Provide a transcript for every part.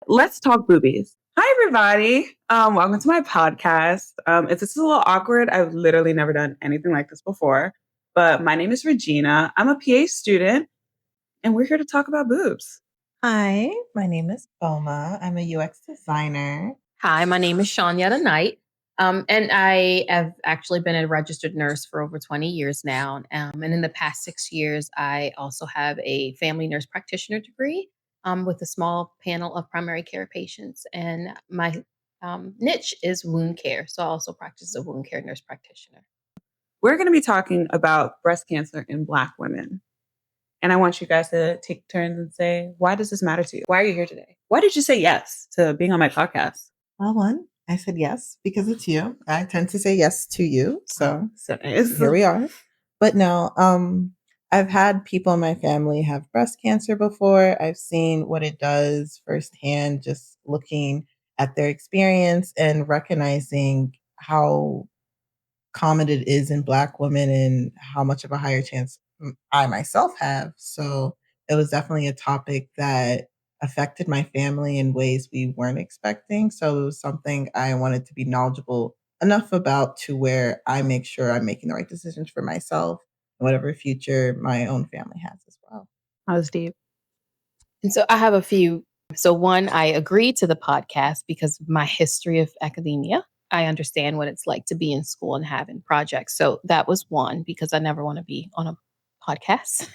let's talk boobies. Hi, everybody. Welcome to my podcast. If this is a little awkward, I've literally never done anything like this before. But my name is Regina. I'm a PA student, and we're here to talk about boobs. Hi, my name is Boma. I'm a UX designer. Hi, my name is Shanyetta Knight. And I have actually been a registered nurse for over 20 years now. And in the past 6 years, I also have a family nurse practitioner degree with a small panel of primary care patients. And my niche is wound care. So I also practice as a wound care nurse practitioner. We're going to be talking about breast cancer in Black women. And I want you guys to take turns and say, why does this matter to you? Why are you here today? Why did you say yes to being on my podcast? Well, one, I said yes because it's you. I tend to say yes to you. So nice. Here we are. But no, I've had people in my family have breast cancer before. I've seen what it does firsthand, just looking at their experience and recognizing how common it is in Black women and how much of a higher chance I myself have. So it was definitely a topic that affected my family in ways we weren't expecting. So it was something I wanted to be knowledgeable enough about to where I make sure I'm making the right decisions for myself and whatever future my own family has as well. That was deep. And so I have a few. So one, I agreed to the podcast because of my history of academia. I understand what it's like to be in school and having projects. So that was one, because I never want to be on a podcast,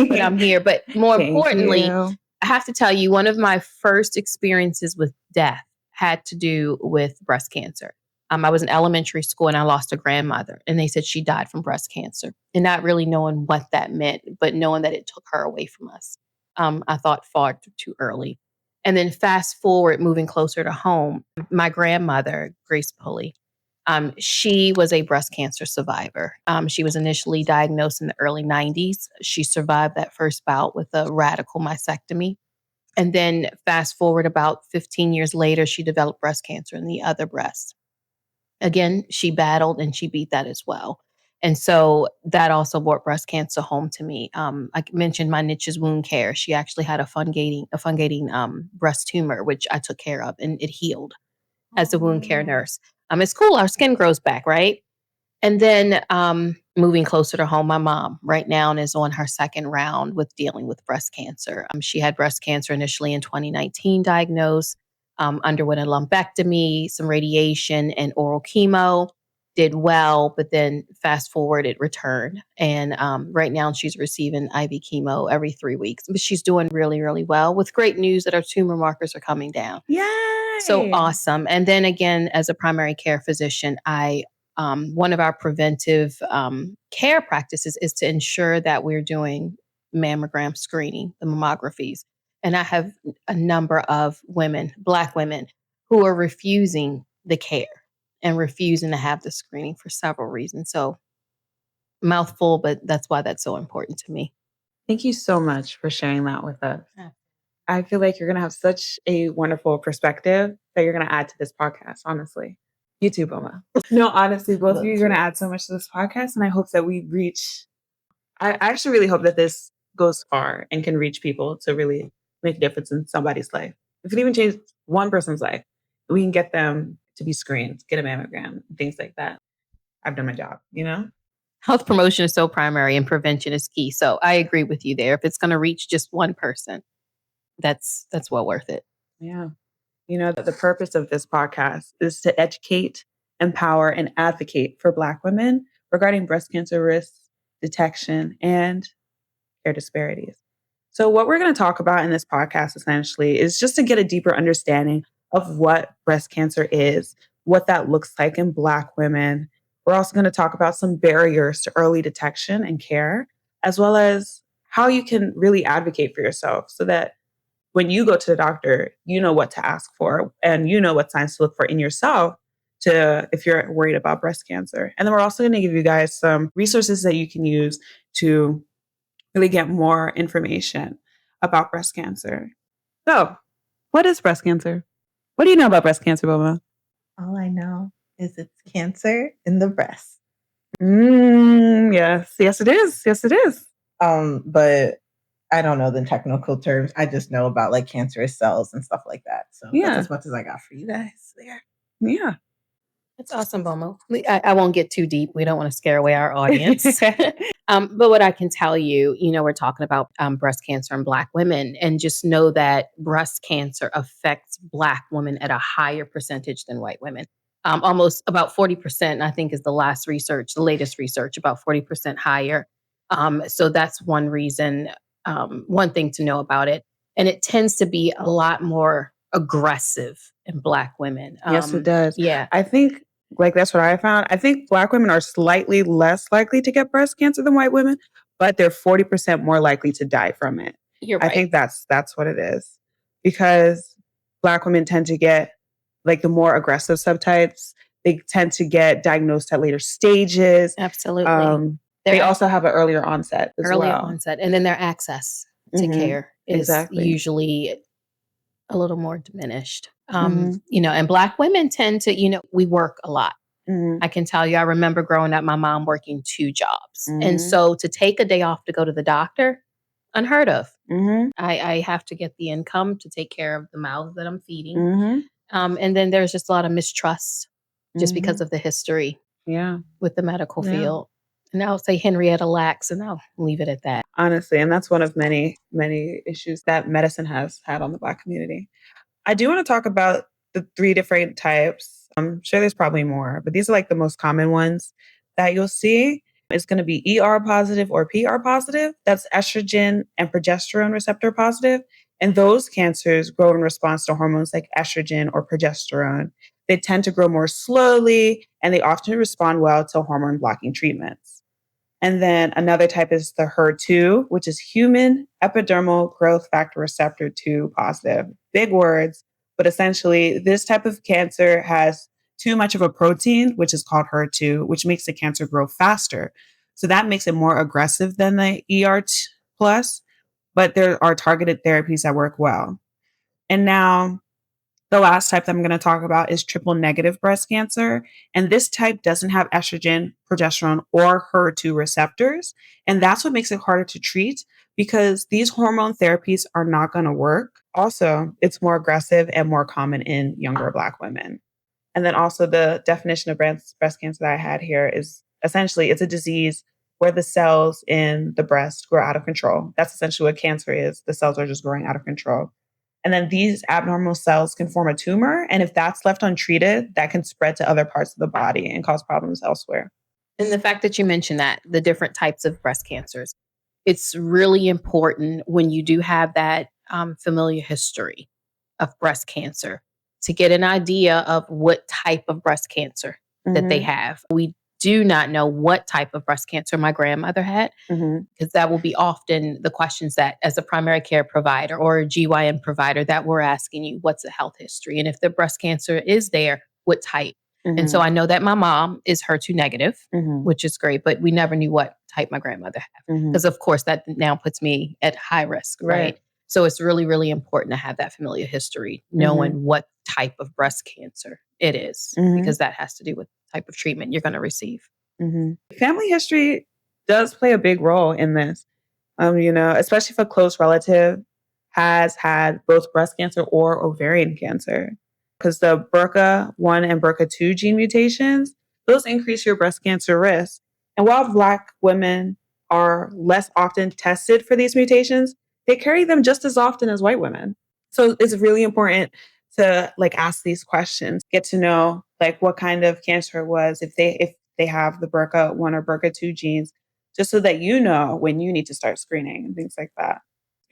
but I'm here. But more importantly, I have to tell you, one of my first experiences with death had to do with breast cancer. I was in elementary school and I lost a grandmother, and they said she died from breast cancer, and not really knowing what that meant, but knowing that it took her away from us. I thought far too early. And then fast forward, moving closer to home, my grandmother, Grace Pulley, she was a breast cancer survivor. She was initially diagnosed in the early 90s. She survived that first bout with a radical mastectomy. And then fast forward about 15 years later, she developed breast cancer in the other breast. Again, she battled and she beat that as well. And so that also brought breast cancer home to me. I mentioned my niche is wound care. She actually had a fungating breast tumor, which I took care of, and it healed as a wound care nurse. It's cool. Our skin grows back, right? And then moving closer to home, my mom right now is on her second round with dealing with breast cancer. She had breast cancer initially in 2019 diagnosed, underwent a lumpectomy, some radiation and oral chemo, did well, but then fast forward, it returned. And right now she's receiving IV chemo every 3 weeks, but she's doing really, really well, with great news that our tumor markers are coming down. Yay! So awesome. And then again, as a primary care physician, one of our preventive care practices is to ensure that we're doing mammogram screening, the mammographies. And I have a number of women, Black women, who are refusing the care and refusing to have the screening for several reasons. So mouthful, but that's why that's so important to me. Thank you so much for sharing that with us. I feel like you're going to have such a wonderful perspective that you're going to add to this podcast, honestly. You too, Boma. No, honestly, both of you are going to add so much to this podcast. And I hope that we reach, I actually really hope that this goes far and can reach people to really make a difference in somebody's life. If it even changes one person's life, we can get them to be screened, get a mammogram, things like that. I've done my job, you know? Health promotion is so primary and prevention is key. So I agree with you there. If it's going to reach just one person, that's well worth it. Yeah. You know, the purpose of this podcast is to educate, empower, and advocate for Black women regarding breast cancer risks, detection, and care disparities. So what we're going to talk about in this podcast essentially is just to get a deeper understanding of what breast cancer is, what that looks like in Black women. We're also going to talk about some barriers to early detection and care, as well as how you can really advocate for yourself so that when you go to the doctor, you know what to ask for and you know what signs to look for in yourself if you're worried about breast cancer. And then we're also going to give you guys some resources that you can use to really get more information about breast cancer. So, what is breast cancer? What do you know about breast cancer, Boma? All I know is it's cancer in the breast. Yes, it is. Yes, it is. But I don't know the technical terms. I just know about like cancerous cells and stuff like that. So that's as much as I got for you guys there. Yeah. That's awesome, Bomo. I won't get too deep. We don't want to scare away our audience. But what I can tell you, we're talking about breast cancer in Black women, and just know that breast cancer affects Black women at a higher percentage than white women. Almost about 40%, I think, is the latest research, about 40% higher. So that's one reason, one thing to know about it. And it tends to be a lot more aggressive in Black women. Yes, it does. Yeah, I think, like, that's what I found. I think Black women are slightly less likely to get breast cancer than white women, but they're 40% more likely to die from it. you're I right. think that's what it is. Because Black women tend to get, like, the more aggressive subtypes, they tend to get diagnosed at later stages. Absolutely. They also have an earlier onset as Earlier well. onset, and then their access to care is Exactly. usually a little more diminished. Mhm. And Black women tend to, we work a lot. Mhm. I can tell you, I remember growing up, my mom working 2 jobs. And Mhm. so to take a day off to go to the doctor, unheard of. Mhm. I have to get the income to take care of the mouths that I'm feeding. Mhm. And then there's just a lot of mistrust just because Mhm. of the history Yeah. with the medical Yeah. field. And I'll say Henrietta Lacks, and I'll leave it at that. Honestly, and that's one of many, many issues that medicine has had on the Black community. I do want to talk about the 3 different types. I'm sure there's probably more, but these are like the most common ones that you'll see. It's going to be ER positive or PR positive. That's estrogen and progesterone receptor positive. And those cancers grow in response to hormones like estrogen or progesterone. They tend to grow more slowly, and they often respond well to hormone blocking treatments. And then another type is the HER2, which is human epidermal growth factor receptor 2 positive. Big words, but essentially, this type of cancer has too much of a protein, which is called HER2, which makes the cancer grow faster. So that makes it more aggressive than the plus, but there are targeted therapies that work well. And now the last type that I'm going to talk about is triple negative breast cancer. And this type doesn't have estrogen, progesterone, or HER2 receptors. And that's what makes it harder to treat because these hormone therapies are not going to work. Also, it's more aggressive and more common in younger Black women. And then also the definition of breast cancer that I had here is essentially it's a disease where the cells in the breast grow out of control. That's essentially what cancer is. The cells are just growing out of control. And then these abnormal cells can form a tumor. And if that's left untreated, that can spread to other parts of the body and cause problems elsewhere. And the fact that you mentioned that, the different types of breast cancers, it's really important when you do have that familiar history of breast cancer to get an idea of what type of breast cancer that they have. We do not know what type of breast cancer my grandmother had, because that will be often the questions that, as a primary care provider or a GYN provider, that we're asking you, what's the health history? And if the breast cancer is there, what type? And so I know that my mom is HER2 negative, which is great, but we never knew what type my grandmother had. Because of course that now puts me at high risk, right? So it's really, really important to have that familiar history, knowing what type of breast cancer it is, because that has to do with the type of treatment you're going to receive. Family history does play a big role in this. Especially if a close relative has had both breast cancer or ovarian cancer. Because the BRCA1 and BRCA2 gene mutations, those increase your breast cancer risk. And while Black women are less often tested for these mutations, they carry them just as often as white women. So it's really important to ask these questions, get to know what kind of cancer it was, if they have the BRCA1 or BRCA2 genes, just so that you know when you need to start screening and things like that.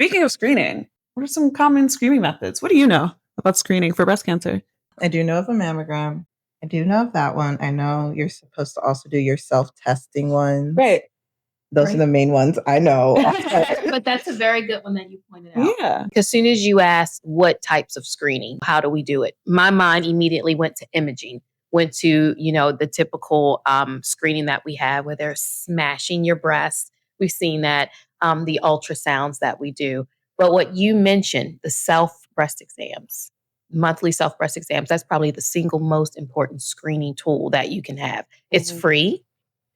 Speaking of screening, what are some common screening methods? What do you know about screening for breast cancer? I do know of a mammogram. I do know of that one. I know you're supposed to also do your self-testing ones. Right. Those are the main ones I know. But that's a very good one that you pointed out. Yeah. As soon as you asked what types of screening, how do we do it? My mind immediately went to imaging, went to, the typical screening that we have where they're smashing your breast. We've seen that, the ultrasounds that we do. But what you mentioned, the self-breast exams, monthly self-breast exams, that's probably the single most important screening tool that you can have. It's free.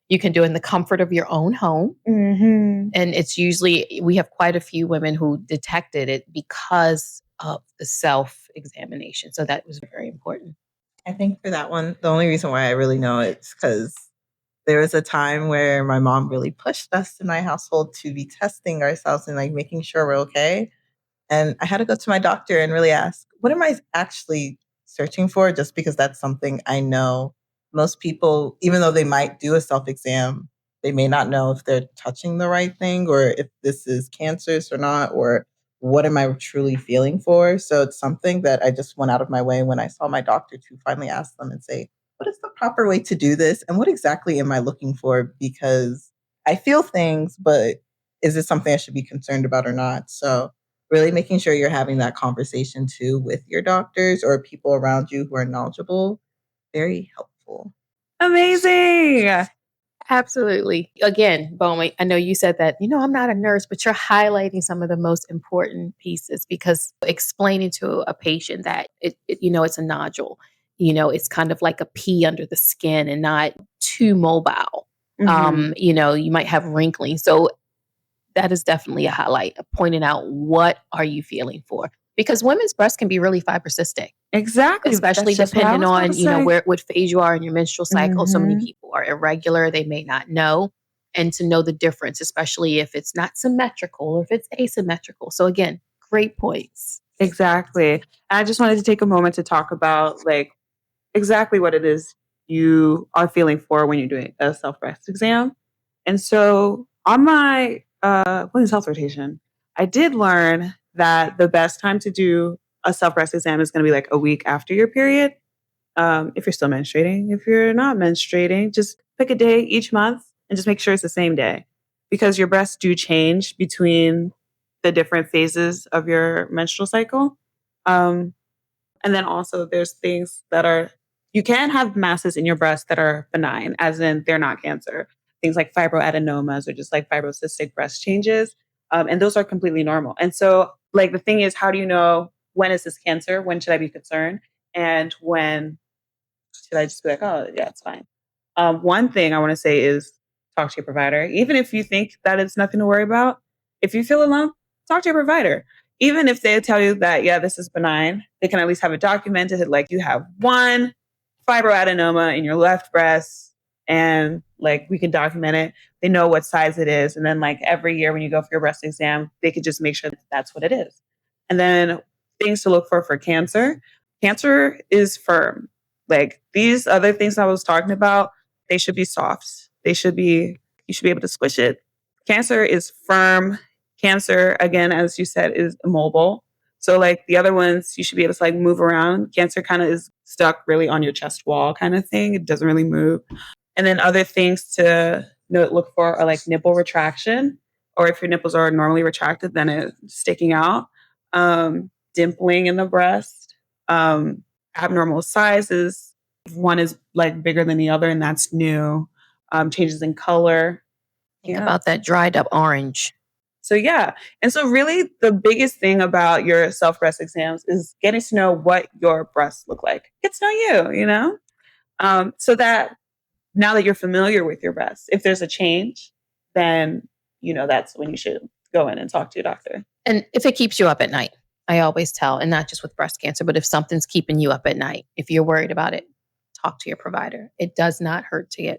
You can do it in the comfort of your own home. Mm-hmm. And it's usually, we have quite a few women who detected it because of the self-examination. So that was very important. I think for that one, the only reason why I really know it's because there was a time where my mom really pushed us in my household to be testing ourselves and like making sure we're okay. And I had to go to my doctor and really ask, what am I actually searching for? Just because that's something I know most people, even though they might do a self exam, they may not know if they're touching the right thing or if this is cancerous or not, or what am I truly feeling for. So it's something that I just went out of my way when I saw my doctor to finally ask them and say, what is the proper way to do this? And what exactly am I looking for? Because I feel things, but is this something I should be concerned about or not? So really making sure you're having that conversation too with your doctors or people around you who are knowledgeable, very helpful. Amazing. Absolutely. Again, Bowman, I know you said that, I'm not a nurse, but you're highlighting some of the most important pieces because explaining to a patient that it's a nodule, it's kind of like a pea under the skin and not too mobile. Mm-hmm. You might have wrinkling. So that is definitely a highlight of pointing out what are you feeling for? Because women's breasts can be really fibrocystic, Exactly. especially That's just what I depending was about on, to say. what phase you are in your menstrual cycle. So many Mm-hmm. people are irregular, they may not know. And to know the difference, especially if it's not symmetrical or if it's asymmetrical. So again, great points. Exactly. I just wanted to take a moment to talk about like exactly what it is you are feeling for when you're doing a self breast exam. And so on my women's health rotation, I did learn that the best time to do a self breast exam is going to be like a week after your period. If you're still menstruating, if you're not menstruating, just pick a day each month and just make sure it's the same day because your breasts do change between the different phases of your menstrual cycle. Um, and then also there's things that are, you can have masses in your breast that are benign, as in they're not cancer. Things like fibroadenomas or just like fibrocystic breast changes. And those are completely normal. And so like the thing is, how do you know when is this cancer? When should I be concerned? And when should I just be like, oh, yeah, it's fine? One thing I want to say is talk to your provider. Even if you think that it's nothing to worry about, if you feel alone, talk to your provider. Even if they tell you that, yeah, this is benign, they can at least have it documented. Like you have one fibroadenoma in your left breast and like we can document it. They know what size it is. And then like every year when you go for your breast exam, they could just make sure that that's what it is. And then things to look for cancer. Cancer is firm. Like these other things I was talking about, they should be soft. You should be able to squish it. Cancer is firm. Cancer, again, as you said, is immobile. So like the other ones, you should be able to like move around. Cancer kind of is stuck really on your chest wall kind of thing. It doesn't really move. And then other things to look for are like nipple retraction, or if your nipples are normally retracted, then it's sticking out. Dimpling in the breast, abnormal sizes. One is like bigger than the other, and that's new. Changes in color. Think about that dried up orange. So yeah. And so really the biggest thing about your self breast exams is getting to know what your breasts look like. Get to know so that now that you're familiar with your breasts, if there's a change, then that's when you should go in and talk to your doctor. And if it keeps you up at night, I always tell, and not just with breast cancer, but if something's keeping you up at night, if you're worried about it, talk to your provider. It does not hurt to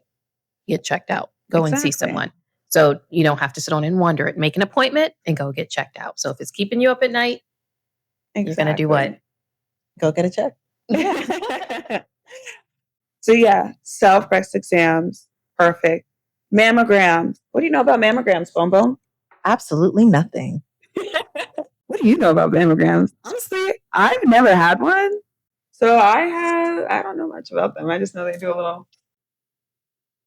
get checked out. Go and see someone. So you don't have to sit on and wonder it. Make an appointment and go get checked out. So if it's keeping you up at night, you're going to do what? Go get a check. So yeah, self breast exams, perfect. Mammograms. What do you know about mammograms, Bone Bone? Absolutely nothing. What do you know about mammograms? Honestly, I've never had one. So I don't know much about them. I just know they do a little.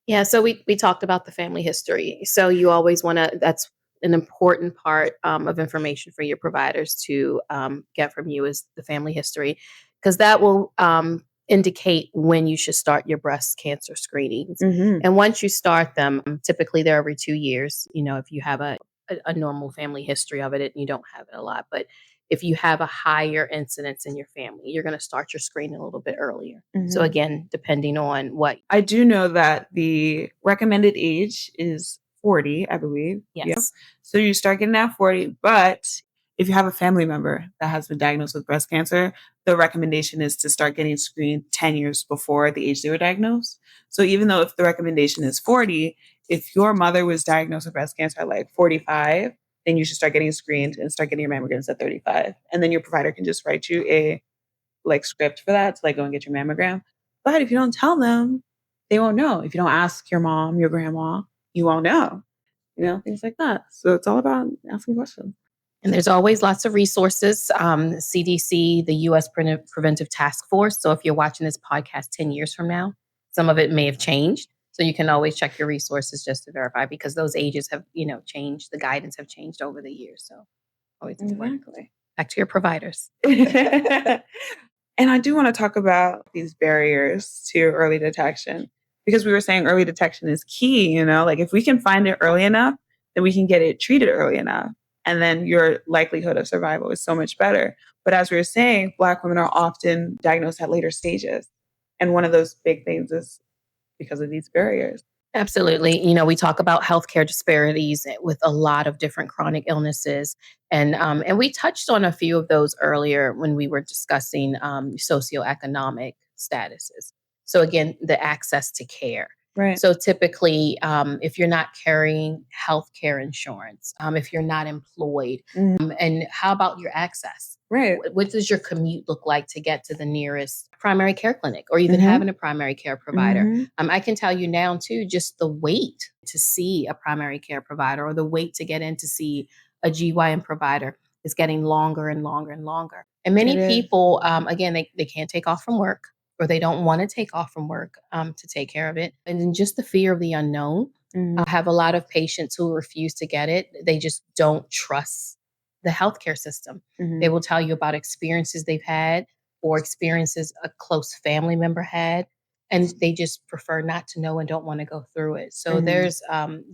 Yeah, so we talked about the family history. So you always want to, that's an important part of information for your providers to get from you is the family history, because that will indicate when you should start your breast cancer screenings. Mm-hmm. And once you start them, typically they're every 2 years, if you have a normal family history of it and you don't have it a lot. But if you have a higher incidence in your family, you're going to start your screening a little bit earlier. So Mhm. again, depending on what. I do know that the recommended age is 40, I believe. Yeah. Yes. So you start getting at 40, but if you have a family member that has been diagnosed with breast cancer, the recommendation is to start getting screened 10 years before the age they were diagnosed. So even though if the recommendation is 40, if your mother was diagnosed with breast cancer at like 45, then you should start getting screened and start getting your mammograms at 35. And then your provider can just write you a like script for that to like go and get your mammogram. But if you don't tell them, they won't know. If you don't ask your mom, your grandma, you won't know. Things like that. So it's all about asking questions. And there's always lots of resources. CDC, the U.S. Preventive Task Force. So if you're watching this podcast 10 years from now, some of it may have changed. So you can always check your resources just to verify because those ages have, changed. The guidance have changed over the years. So always important. Exactly. Back to your providers. And I do want to talk about these barriers to early detection because we were saying early detection is key, like if we can find it early enough, then we can get it treated early enough. And then your likelihood of survival is so much better. But as we were saying, Black women are often diagnosed at later stages. And one of those big things is because of these barriers. Absolutely. We talk about healthcare disparities with a lot of different chronic illnesses. And we touched on a few of those earlier when we were discussing socioeconomic statuses. So again, the access to care. Right. So typically, if you're not carrying healthcare insurance, if you're not employed, and how about your access? Right. What does your commute look like to get to the nearest primary care clinic or even having a primary care provider? I can tell you now too, just the wait to see a primary care provider or the wait to get in to see a GYN provider is getting longer and longer and longer. And many people, again, they can't take off from work or they don't want to take off from work to take care of it. And then just the fear of the unknown. I have a lot of patients who refuse to get it. They just don't trust the healthcare system. They will tell you about experiences they've had or experiences a close family member had, and they just prefer not to know and don't want to go through it. So there's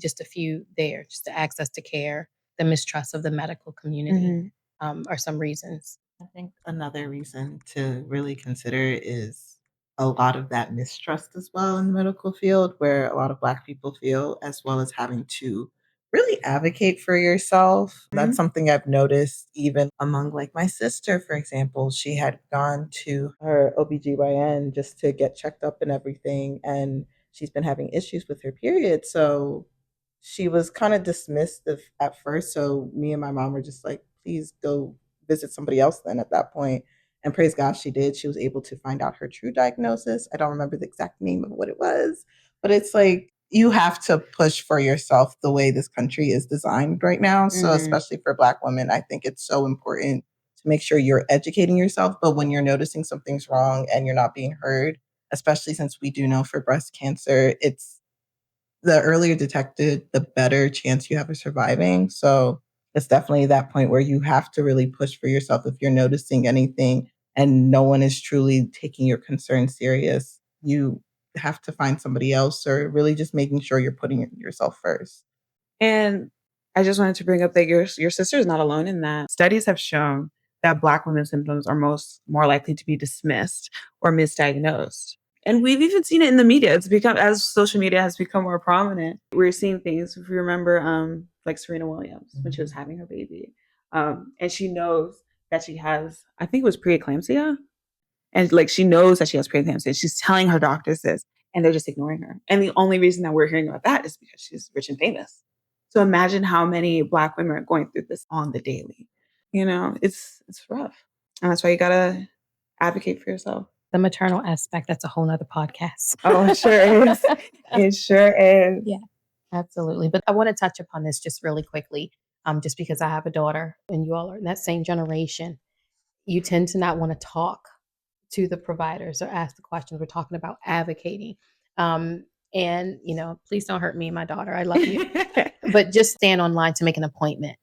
just a few there, just the access to care, the mistrust of the medical community are some reasons. I think another reason to really consider is a lot of that mistrust as well in the medical field, where a lot of Black people feel, as well as having to really advocate for yourself. That's something I've noticed even among like my sister, for example. She had gone to her OBGYN just to get checked up and everything, and she's been having issues with her period. So she was kind of dismissed at first. So me and my mom were just like, please go visit somebody else then at that point. And praise God, she did. She was able to find out her true diagnosis. I don't remember the exact name of what it was, but it's like you have to push for yourself the way this country is designed right now. So, especially for Black women, I think it's so important to make sure you're educating yourself. But when you're noticing something's wrong and you're not being heard, especially since we do know for breast cancer, it's the earlier detected, the better chance you have of surviving. So it's definitely that point where you have to really push for yourself if you're noticing anything and no one is truly taking your concern serious. You have to find somebody else or really just making sure you're putting yourself first. And I just wanted to bring up that your sister is not alone in that. Studies have shown that Black women's symptoms are more likely to be dismissed or misdiagnosed. And we've even seen it in the media. It's become, as social media has become more prominent, we're seeing things. If you remember, like Serena Williams when she was having her baby, and she knows that she has, I think it was preeclampsia, and like she knows that she has preeclampsia. She's telling her doctors this, and they're just ignoring her. And the only reason that we're hearing about that is because she's rich and famous. So imagine how many Black women are going through this on the daily. It's rough, and that's why you gotta advocate for yourself. The maternal aspect, that's a whole nother podcast. Oh, it sure is. It sure is. Yeah, absolutely. But I want to touch upon this just really quickly, just because I have a daughter and you all are in that same generation. You tend to not want to talk to the providers or ask the questions. We're talking about advocating. And, please don't hurt me and my daughter. I love you. But just stand online to make an appointment,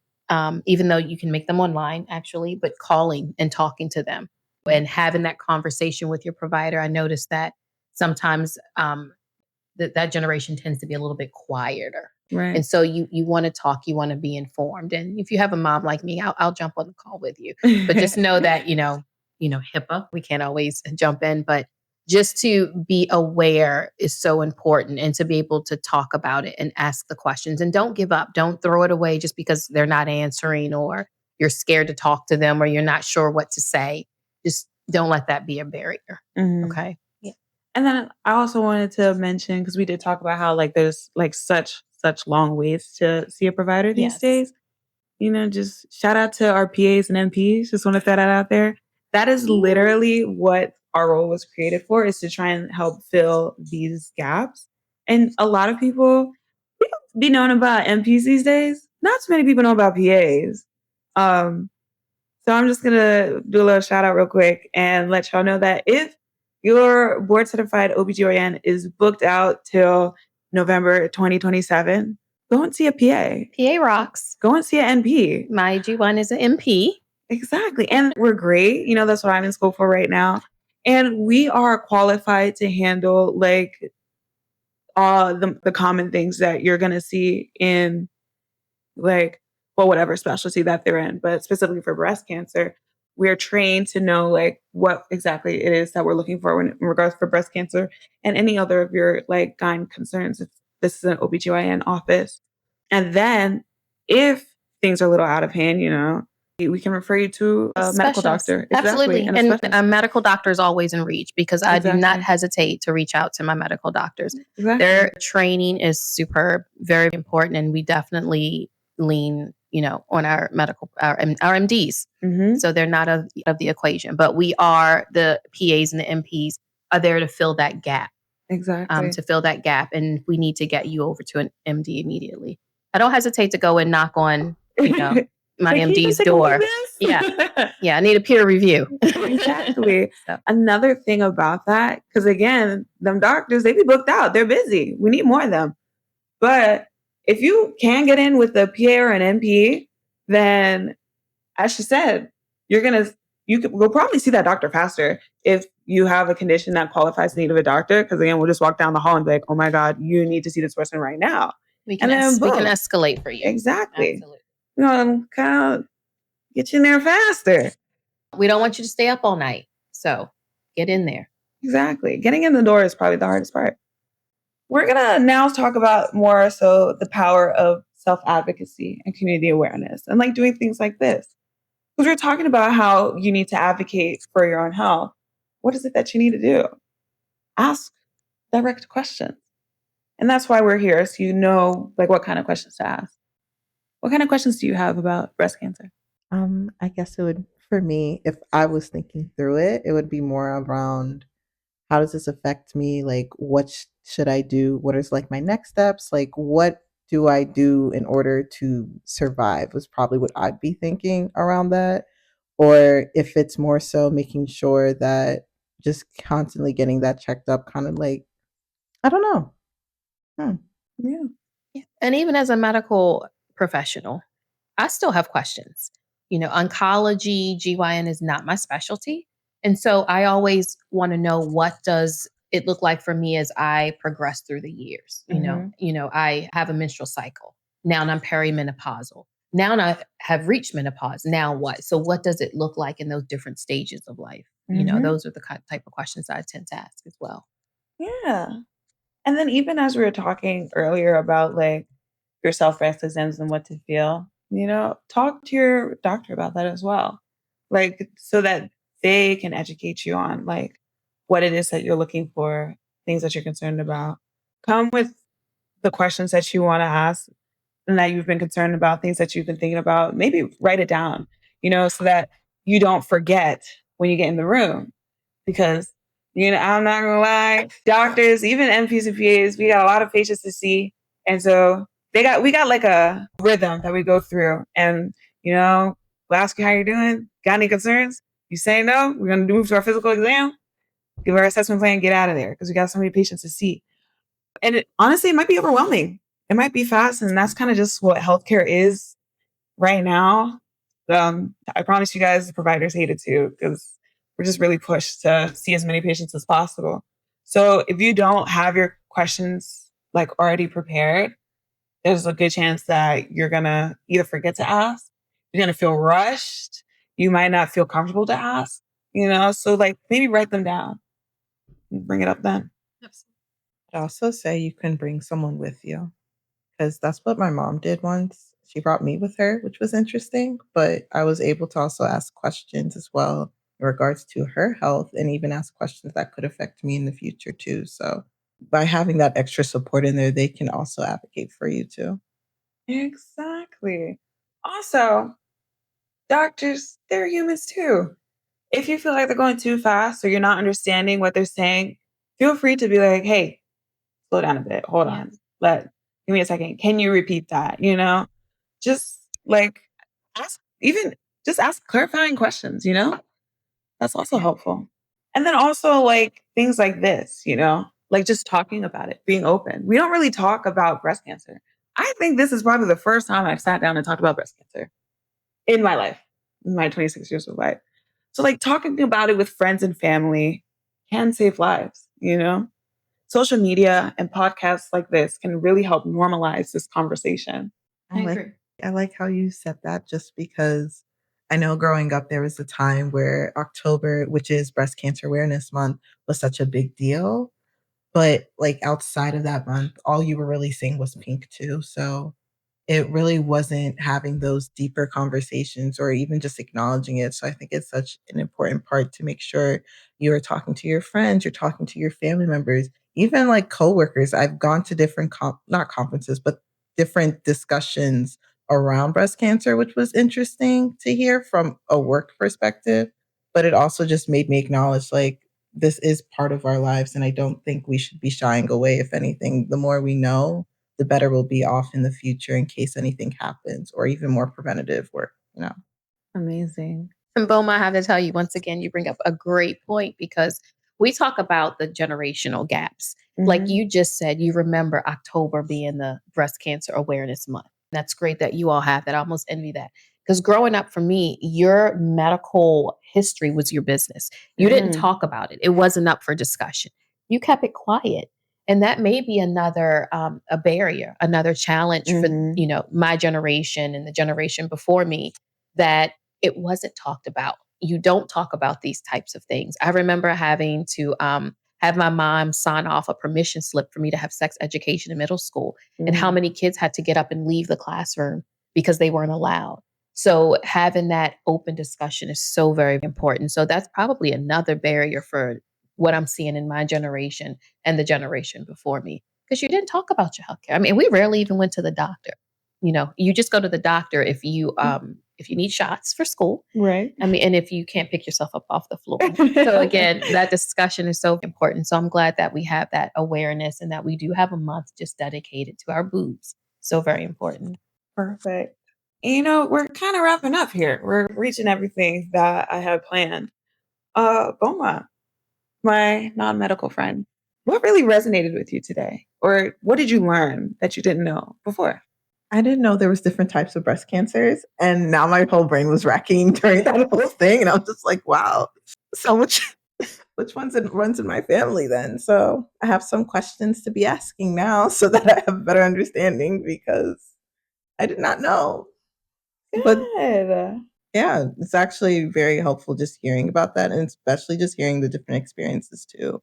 even though you can make them online, actually, but calling and talking to them and having that conversation with your provider. I noticed that sometimes that generation tends to be a little bit quieter Right. And so you want to talk, you want to be informed. And if you have a mom like me, I'll jump on the call with you. But just know that, HIPAA, we can't always jump in, but just to be aware is so important, and to be able to talk about it and ask the questions, and don't give up. Don't throw it away just because they're not answering, or you're scared to talk to them, or you're not sure what to say. Just don't let that be a barrier. Mhm. Okay. Yeah. And then I also wanted to mention, because we did talk about how like there's like such long waits to see a provider these Yes. days. Just shout out to our PAs and NPs. Just want to throw that out there. That is literally what our role was created for, is to try and help fill these gaps. And a lot of people be knowing about NPs these days. Not too many people know about PAs. Um, so I'm just gonna do a little shout out real quick and let y'all know that if your board certified OBGYN is booked out till November 2027, go and see a PA. PA rocks. Go and see an NP. My G1 is an MP. Exactly. And we're great. That's what I'm in school for right now. And we are qualified to handle like all the common things that you're gonna see in like, well, whatever specialty that they're in, but specifically for breast cancer, we're trained to know like what exactly it is that we're looking for in regards for breast cancer and any other of your like gyne concerns. If this is an OBGYN office. And then if things are a little out of hand, we can refer you to a medical Specialist. doctor. Absolutely. Exactly. And specialist. a medical doctor is always in reach, because I do not Exactly. hesitate to reach out to my medical doctors. Exactly. Their training is superb, very important, and we definitely lean, on our our MDs. Mhm. So they're not of the equation, but we are, the PAs and the MPs are there to fill that gap. Exactly. To fill that gap, and we need to get you over to an MD immediately. I don't hesitate to go and knock on, my Like, can you MD's take a look at door. this? Yeah, I need a peer review. Exactly. So, Another thing about that, because again, them doctors, they be booked out. They're busy. We need more of them. But if you can get in with a PA or an NP, then as she said, we'll probably see that doctor faster if you have a condition that qualifies the need of a doctor. Because again, we'll just walk down the hall and be like, oh my God, you need to see this person right now. we can escalate for you. Exactly. Absolutely. Kind of get you in there faster. We don't want you to stay up all night. So get in there. Exactly. Getting in the door is probably the hardest part. We're going to now talk about more so the power of self-advocacy and community awareness and like doing things like this. Because we're talking about how you need to advocate for your own health. What is it that you need to do? Ask direct questions. And that's why we're here. So like what kind of questions to ask. What kind of questions do you have about breast cancer? I guess it would, for me, if I was thinking through it, it would be more around how does this affect me? Like, what should I do? What is like my next steps? Like, what do I do in order to survive? Was probably what I'd be thinking around that. Or if it's more so making sure that just constantly getting that checked up, kind of like, I don't know. Yeah. Yeah. And even as a medical professional, I still have questions. Oncology, GYN is not my specialty. And so I always want to know, what does it look like for me as I progress through the years? I have a menstrual cycle. Now I'm perimenopausal. Now I have reached menopause. Now what? So what does it look like in those different stages of life? Those are the type of questions I tend to ask as well. Yeah. And then even as we were talking earlier about like your self-breast exams and what to feel, talk to your doctor about that as well. Like so that they can educate you on like what it is that you're looking for, things that you're concerned about. Come with the questions that you want to ask and that you've been concerned about, things that you've been thinking about. Maybe write it down, so that you don't forget when you get in the room. Because, I'm not gonna lie, doctors, even NPs and PAs, we got a lot of patients to see. And so we got like a rhythm that we go through. And, we'll ask you how you're doing. Got any concerns? You say no, we're gonna move to our physical exam, give our assessment plan, get out of there because we got so many patients to see. And honestly, it might be overwhelming. It might be fast. And that's kind of just what healthcare is right now. I promise you guys, the providers hate it too, because we're just really pushed to see as many patients as possible. So if you don't have your questions like already prepared, there's a good chance that you're going to either forget to ask, you're going to feel rushed, you might not feel comfortable to ask, So like maybe write them down and bring it up then. I'd also say you can bring someone with you because that's what my mom did once. She brought me with her, which was interesting, but I was able to also ask questions as well in regards to her health and even ask questions that could affect me in the future too. So by having that extra support in there, they can also advocate for you too. Exactly. Also, doctors, they're humans too. If you feel like they're going too fast or you're not understanding what they're saying, feel free to be like, hey, slow down a bit. Hold on. Give me a second. Can you repeat that? Just like ask, even just ask clarifying questions, That's also helpful. And then also like things like this, like just talking about it, being open. We don't really talk about breast cancer. I think this is probably the first time I've sat down and talked about breast cancer in my life, in my 26 years of life. So like talking about it with friends and family can save lives. Social media and podcasts like this can really help normalize this conversation. I like I like how you said that just because I know growing up there was a time where October, which is Breast Cancer Awareness Month, was such a big deal. But like outside of that month, all you were really seeing was pink too. So it really wasn't having those deeper conversations or even just acknowledging it. So I think it's such an important part to make sure you're talking to your friends, you're talking to your family members, even like coworkers. I've gone to different not conferences, but different discussions around breast cancer, which was interesting to hear from a work perspective. But it also just made me acknowledge like this is part of our lives. And I don't think we should be shying away. If anything, the more we know, the better we'll be off in the future in case anything happens or even more preventative work. Amazing. And Boma, I have to tell you, once again, you bring up a great point because we talk about the generational gaps. Like you just said, you remember October being the Breast Cancer Awareness Month. That's great that you all have that. I almost envy that. Because growing up for me, your medical history was your business. You didn't talk about it. It wasn't up for discussion. You kept it quiet. And that may be another a barrier, another challenge for, my generation and the generation before me, that it wasn't talked about. You don't talk about these types of things. I remember having to have my mom sign off a permission slip for me to have sex education in middle school, and how many kids had to get up and leave the classroom because they weren't allowed. So having that open discussion is so very important. So that's probably another barrier for what I'm seeing in my generation and the generation before me, because you didn't talk about your healthcare. I mean, we rarely even went to the doctor. You just go to the doctor if you need shots for school. Right. I mean, and if you can't pick yourself up off the floor. So again, that discussion is so important. So I'm glad that we have that awareness and that we do have a month just dedicated to our boobs. So very important. Perfect. We're kind of wrapping up here. We're reaching everything that I had planned. Boma, my non-medical friend, what really resonated with you today? Or what did you learn that you didn't know before? I didn't know there was different types of breast cancers. And now my whole brain was racking during that whole thing. And I was just like, wow, so which runs in my family then? So I have some questions to be asking now so that I have a better understanding because I did not know. But Good. yeah, it's actually very helpful just hearing about that and especially just hearing the different experiences too.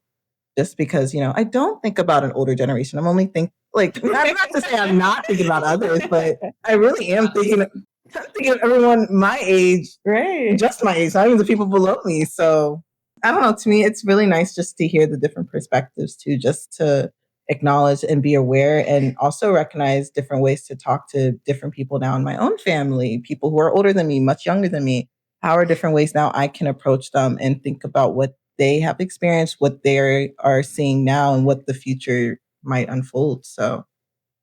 Just because, I don't think about an older generation. I'm only not to say I'm not thinking about others, but I really am thinking of everyone my age, Great. just my age, not even the people below me. So I don't know. To me, it's really nice just to hear the different perspectives too, just to acknowledge and be aware and also recognize different ways to talk to different people now in my own family, people who are older than me, much younger than me. How are different ways now I can approach them and think about what they have experienced, what they are seeing now, and what the future might unfold. So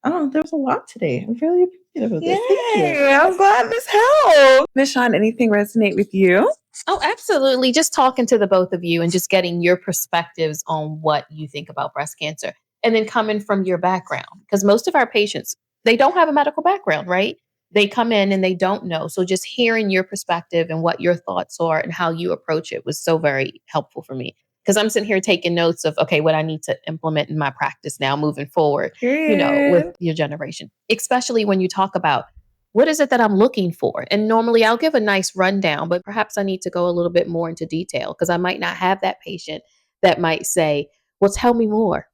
I don't know. There was a lot today. I'm really appreciative of this. Thank you. I'm glad this helped. Miss Sean, anything resonate with you? Oh, absolutely. Just talking to the both of you and just getting your perspectives on what you think about breast cancer and then coming from your background. Because most of our patients, they don't have a medical background, right? They come in and they don't know. So just hearing your perspective and what your thoughts are and how you approach it was so very helpful for me. Because because I'm sitting here taking notes of, okay, what I need to implement in my practice now moving forward, with Period. your generation, especially when you talk about what is it that I'm looking for. And normally I'll give a nice rundown, but perhaps I need to go a little bit more into detail because I might not have that patient that might say, well, tell me more,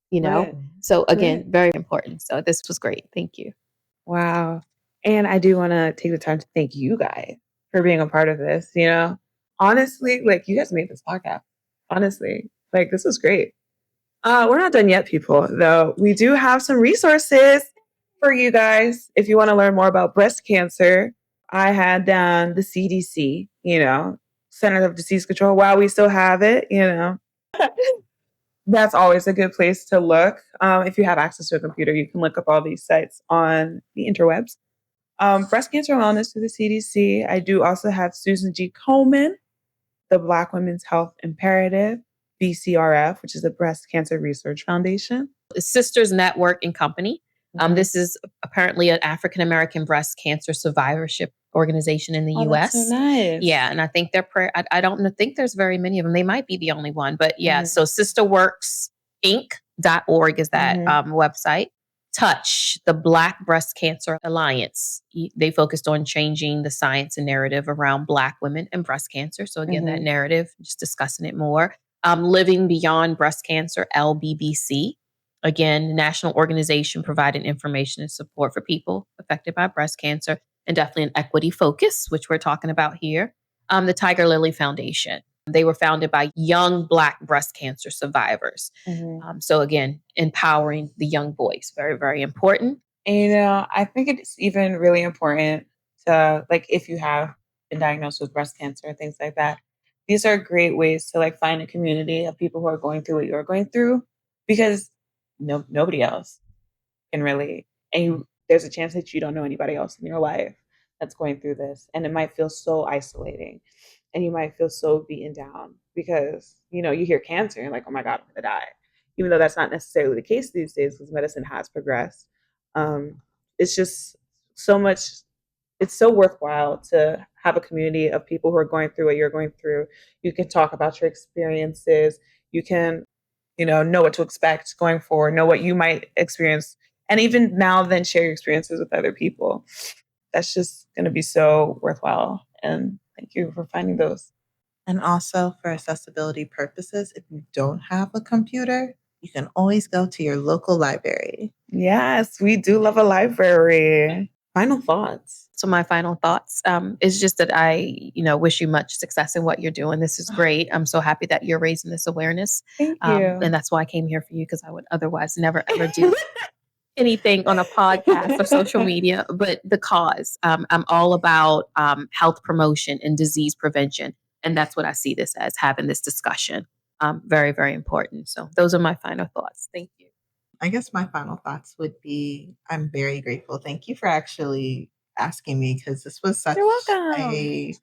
you know? Right. So again, Right. very important. So this was great. Thank you. Wow. And I do want to take the time to thank you guys for being a part of this. Honestly, like you guys made this podcast. Honestly, like this was great. We're not done yet, people, though. We do have some resources for you guys if you want to learn more about breast cancer. I had down the CDC, Center of Disease Control, while we still have it. That's always a good place to look. If you have access to a computer, you can look up all these sites on the interwebs. Breast Cancer Wellness through the CDC. I do also have Susan G. Komen, the Black Women's Health Imperative, BCRF, which is the Breast Cancer Research Foundation. Sisters Network and Company. Mhm. This is apparently an African American breast cancer survivorship organization in the Oh, that's so US. nice. Yeah, and I think I don't think there's very many of them. They might be the only one, but yeah. Mhm. So sisterworksinc.org is that website. Touch, the Black Breast Cancer Alliance. They focused on changing the science and narrative around Black women and breast cancer. So again, that narrative, just discussing it more. Living Beyond Breast Cancer, LBBC. Again, national organization providing information and support for people affected by breast cancer, and definitely an equity focus, which we're talking about here. The Tiger Lily Foundation. They were founded by young Black breast cancer survivors. So again, empowering the young voice, very, very important. And, I think it's even really important to, like, if you have been diagnosed with breast cancer and things like that, these are great ways to, like, find a community of people who are going through what you're going through because nobody else can really. There's a chance that you don't know anybody else in your life that's going through this. And it might feel so isolating and you might feel so beaten down because, you hear cancer and you're like, oh my God, I'm going to die. Even though that's not necessarily the case these days because medicine has progressed. It's just so much, it's so worthwhile to have a community of people who are going through what you're going through. You can talk about your experiences. You can, know what to expect going forward, know what you might experience. And even now, then share your experiences with other people. That's just going to be so worthwhile. And thank you for finding those. And also for accessibility purposes, if you don't have a computer, you can always go to your local library. Yes, we do love a library. Final thoughts. So my final thoughts is just that I, wish you much success in what you're doing. This is great. I'm so happy that you're raising this awareness. Thank you. And that's why I came here for you, because I would otherwise never, ever do anything on a podcast or social media. But the cause, I'm all about health promotion and disease prevention. And that's what I see this as, having this discussion. Very, very important. So those are my final thoughts. Thank you. I guess my final thoughts would be I'm very grateful. Thank you for actually asking me because this was such You're welcome. a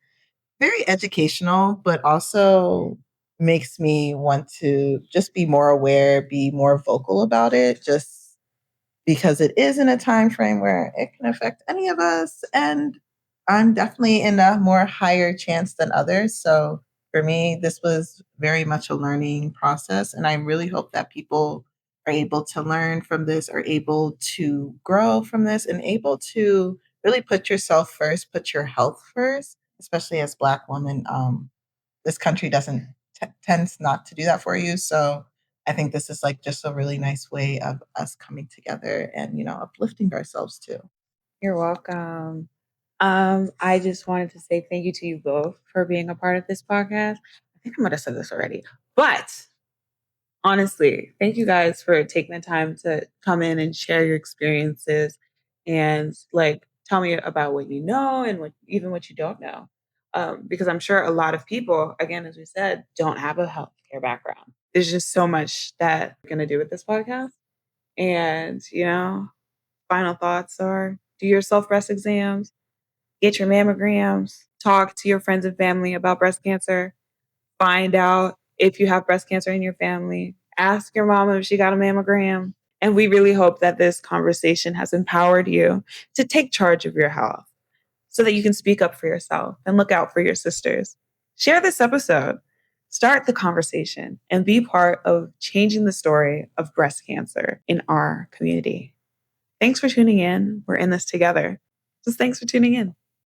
very educational, but also makes me want to just be more aware, be more vocal about it, just because it is in a time frame where it can affect any of us. And I'm definitely in a more higher chance than others. So for me, this was very much a learning process. And I really hope that people are able to learn from this, are able to grow from this, and able to really put yourself first, put your health first, especially as Black women. This country doesn't tends not to do that for you. So I think this is like just a really nice way of us coming together and, uplifting ourselves too. You're welcome. I just wanted to say thank you to you both for being a part of this podcast. I think I might have said this already, but honestly, thank you guys for taking the time to come in and share your experiences and like tell me about what you know and what you don't know. Because I'm sure a lot of people, again, as we said, don't have a healthcare background. There's just so much that we're gonna do with this podcast. And final thoughts are do your self breast exams, get your mammograms, talk to your friends and family about breast cancer, find out if you have breast cancer in your family, ask your mom if she got a mammogram. And we really hope that this conversation has empowered you to take charge of your health so that you can speak up for yourself and look out for your sisters. Share this episode. start the conversation, and be part of changing the story of breast cancer in our community. Thanks for tuning in. We're in this together. Just thanks for tuning in.